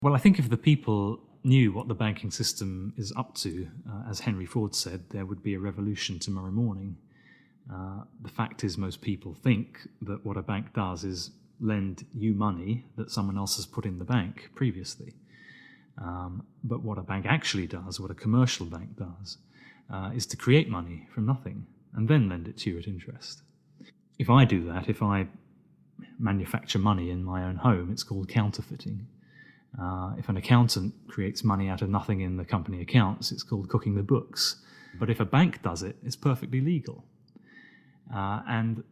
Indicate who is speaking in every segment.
Speaker 1: Well, I think if the people knew what the banking system is up to, as Henry Ford said, there would be a revolution tomorrow morning. The fact is, most people think that what a bank does is lend you money that someone else has put in the bank previously. But what a bank actually does, what a commercial bank does, is to create money from nothing and then lend it to you at interest. If I do that, if I manufacture money in my own home, it's called counterfeiting. If an accountant creates money out of nothing in the company accounts, it's called cooking the books. But if a bank does it, it's perfectly legal. And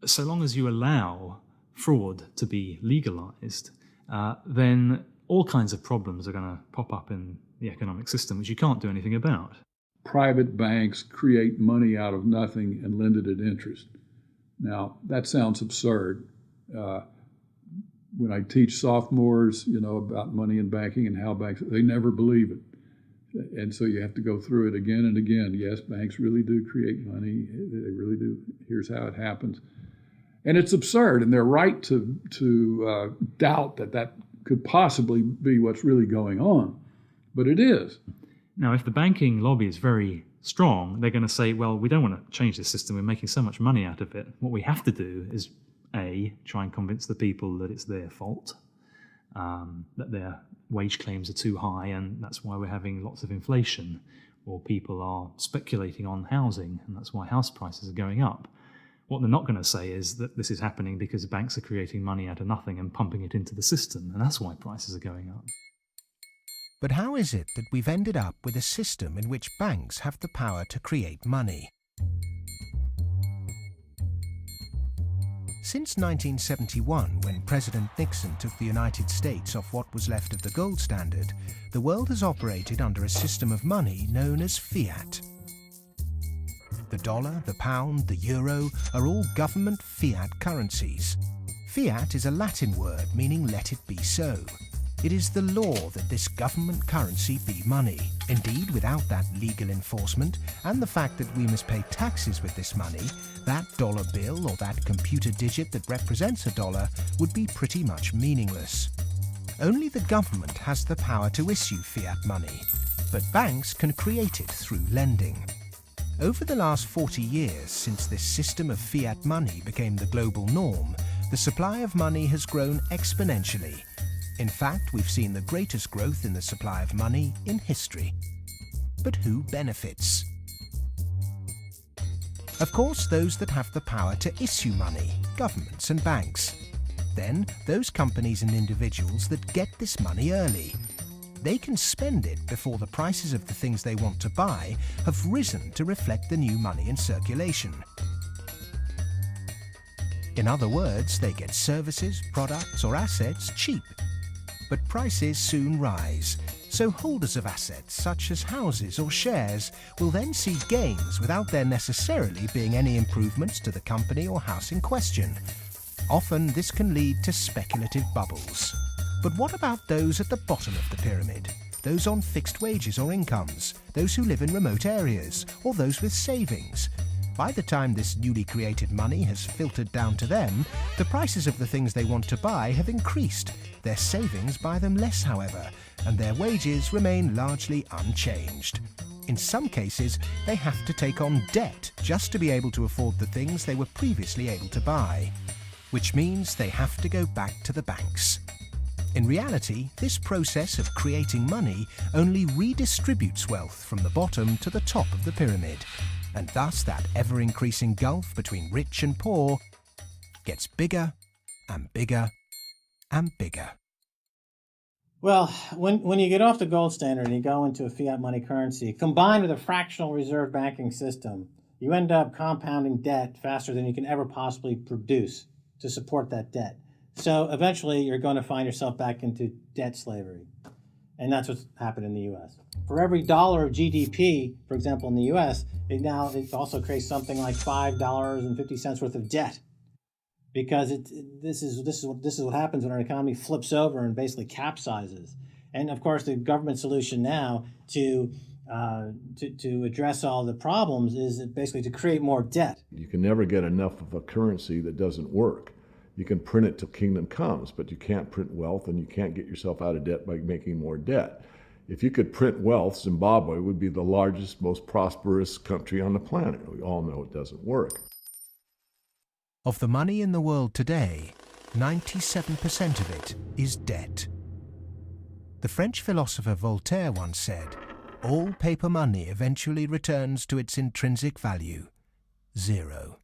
Speaker 1: so long as you allow fraud to be legalized, then all kinds of problems are going to pop up in the economic system, which you can't do anything about.
Speaker 2: Private banks create money out of nothing and lend it at interest. Now, that sounds absurd. When I teach sophomores, about money and banking and how banks, they never believe it. And so you have to go through it again and again. Yes, banks really do create money. They really do. Here's how it happens. And it's absurd, and they're right to doubt that could possibly be what's really going on. But it is.
Speaker 1: Now, if the banking lobby is very strong, they're going to say, well, we don't want to change this system. We're making so much money out of it. What we have to do is, A, try and convince the people that it's their fault, that their wage claims are too high, and that's why we're having lots of inflation, or people are speculating on housing, and that's why house prices are going up. What they're not going to say is that this is happening because banks are creating money out of nothing and pumping it into the system, and that's why prices are going up.
Speaker 3: But how is it that we've ended up with a system in which banks have the power to create money? Since 1971, when President Nixon took the United States off what was left of the gold standard, the world has operated under a system of money known as fiat. The dollar, the pound, the euro are all government fiat currencies. Fiat is a Latin word meaning let it be so. It is the law that this government currency be money. Indeed, without that legal enforcement and the fact that we must pay taxes with this money, that dollar bill or that computer digit that represents a dollar would be pretty much meaningless. Only the government has the power to issue fiat money, but banks can create it through lending. Over the last 40 years, since this system of fiat money became the global norm, the supply of money has grown exponentially. In fact, we've seen the greatest growth in the supply of money in history. But who benefits? Of course, those that have the power to issue money, governments and banks. Then, those companies and individuals that get this money early. They can spend it before the prices of the things they want to buy have risen to reflect the new money in circulation. In other words, they get services, products or assets cheap. But prices soon rise, so holders of assets such as houses or shares will then see gains without there necessarily being any improvements to the company or house in question. Often this can lead to speculative bubbles. But what about those at the bottom of the pyramid? Those on fixed wages or incomes, those who live in remote areas, or those with savings? By the time this newly created money has filtered down to them, the prices of the things they want to buy have increased. Their savings buy them less, however, and their wages remain largely unchanged. In some cases, they have to take on debt just to be able to afford the things they were previously able to buy, which means they have to go back to the banks. In reality, this process of creating money only redistributes wealth from the bottom to the top of the pyramid, and thus that ever-increasing gulf between rich and poor gets bigger and bigger and bigger.
Speaker 4: Well, when you get off the gold standard and you go into a fiat money currency, combined with a fractional reserve banking system, you end up compounding debt faster than you can ever possibly produce to support that debt. So eventually you're going to find yourself back into debt slavery. And that's what's happened in the U.S. For every dollar of GDP, for example, in the U.S., it also creates something like $5.50 worth of debt. Because this is what happens when our economy flips over and basically capsizes. And of course, the government solution now to address all the problems is basically to create more debt.
Speaker 5: You can never get enough of a currency that doesn't work. You can print it till kingdom comes, but you can't print wealth, and you can't get yourself out of debt by making more debt. If you could print wealth, Zimbabwe would be the largest, most prosperous country on the planet. We all know it doesn't work.
Speaker 3: Of the money in the world today, 97% of it is debt. The French philosopher Voltaire once said, "All paper money eventually returns to its intrinsic value, 0."